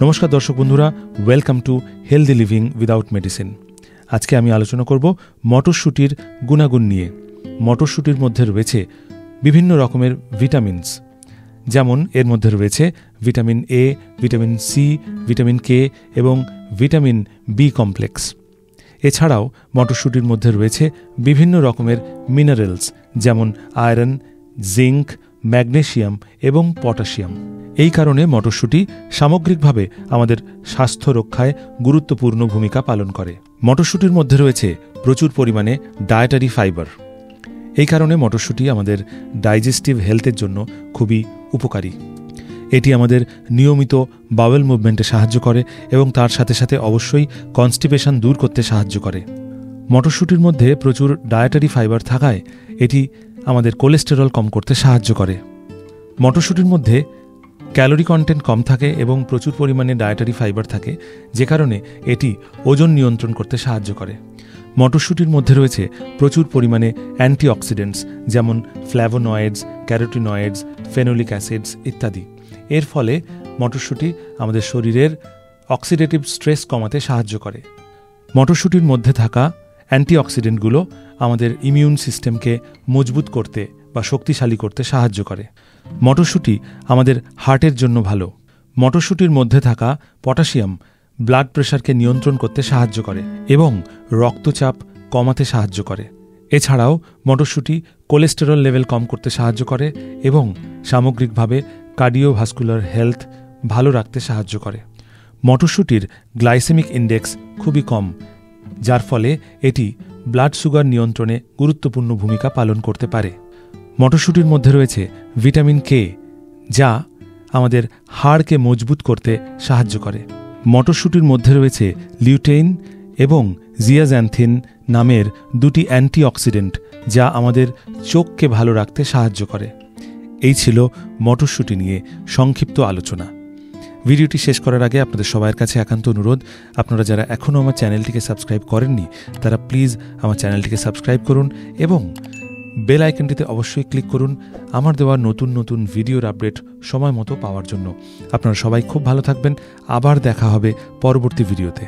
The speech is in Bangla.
নমস্কার দর্শক বন্ধুরা, welcome to healthy living without medicine. আজকে আমি আলোচনা করব মটরশুঁটির গুণাগুণ নিয়ে। মটরশুঁটির মধ্যে রয়েছে বিভিন্ন রকমের ভিটামিনস, যেমন এর মধ্যে রয়েছে vitamin A, vitamin C, vitamin K এবং ভিটামিন বি কমপ্লেক্স। এছাড়াও মটরশুঁটির মধ্যে রয়েছে বিভিন্ন রকমের মিনারেলস, যেমন আয়রন, জিঙ্ক, ম্যাগনেসিয়াম এবং পটাশিয়াম। এই কারণে মটরশুঁটি সামগ্রিকভাবে আমাদের স্বাস্থ্য রক্ষায় গুরুত্বপূর্ণ ভূমিকা পালন করে। মটরশুঁটির মধ্যে রয়েছে প্রচুর পরিমাণে ডায়েটারি ফাইবার। এই কারণে মটরশুঁটি আমাদের ডাইজেস্টিভ হেলথের জন্য খুবই উপকারী। এটি আমাদের নিয়মিত বাওয়েল মুভমেন্টে সাহায্য করে এবং তার সাথে সাথে অবশ্যই কনস্টিপেশন দূর করতে সাহায্য করে। মটরশুঁটির মধ্যে প্রচুর ডায়েটারি ফাইবার থাকায় এটি আমাদের কোলেস্টেরল কম করতে সাহায্য করে। মটরশুঁটির মধ্যে ক্যালোরি কন্টেন্ট কম থাকে এবং প্রচুর পরিমাণে ডায়েটারি ফাইবার থাকে, যে কারণে এটি ওজন নিয়ন্ত্রণ করতে সাহায্য করে। মটরশুঁটির মধ্যে রয়েছে প্রচুর পরিমাণে অ্যান্টিঅক্সিডেন্টস, যেমন ফ্ল্যাভোনয়েডস, ক্যারোটিনয়েডস, ফেনোলিক অ্যাসিডস ইত্যাদি। এর ফলে মটরশুঁটি আমাদের শরীরের অক্সিডেটিভ স্ট্রেস কমাতে সাহায্য করে। মটরশুঁটির মধ্যে থাকা অ্যান্টিঅক্সিডেন্টগুলো আমাদের ইমিউন সিস্টেমকে মজবুত করতে বা শক্তিশালী করতে সাহায্য করে। মটরশুঁটি আমাদের হার্টের জন্য ভালো। মটরশুঁটির মধ্যে থাকা পটাশিয়াম ব্লাড প্রেশারকে নিয়ন্ত্রণ করতে সাহায্য করে এবং রক্তচাপ কমাতে সাহায্য করে। এছাড়াও মটরশুঁটি কোলেস্টেরল লেভেল কম করতে সাহায্য করে এবং সামগ্রিকভাবে কার্ডিওভাস্কুলার হেলথ ভালো রাখতে সাহায্য করে। মটরশুঁটির গ্লাইসেমিক ইন্ডেক্স খুবই কম, যার ফলে এটি ব্লাড সুগার নিয়ন্ত্রণে গুরুত্বপূর্ণ ভূমিকা পালন করতে পারে। মটরশুঁটির মধ্যে রয়েছে ভিটামিন কে, যা আমাদের হাড়কে মজবুত করতে সাহায্য করে। মটরশুঁটির মধ্যে রয়েছে লিউটেইন এবং জিয়াজ্যান্থিন নামের দুটি অ্যান্টিঅক্সিডেন্ট, যা আমাদের চোখকে ভালো রাখতে সাহায্য করে। এই ছিল মটরশুঁটি নিয়ে সংক্ষিপ্ত আলোচনা। ভিডিওটি শেষ করার আগে আপনাদের সবার কাছে একান্ত অনুরোধ, আপনারা যারা এখনও আমার চ্যানেলটিকে সাবস্ক্রাইব করেননি তারা প্লিজ আমার চ্যানেলটিকে সাবস্ক্রাইব করুন এবং বেল আইকনটিতে অবশ্যই ক্লিক করুন আমার দেওয়া নতুন নতুন ভিডিওর আপডেট সময় মতো পাওয়ার জন্য। আপনারা সবাই খুব ভালো থাকবেন। আবার দেখা হবে পরবর্তী ভিডিওতে।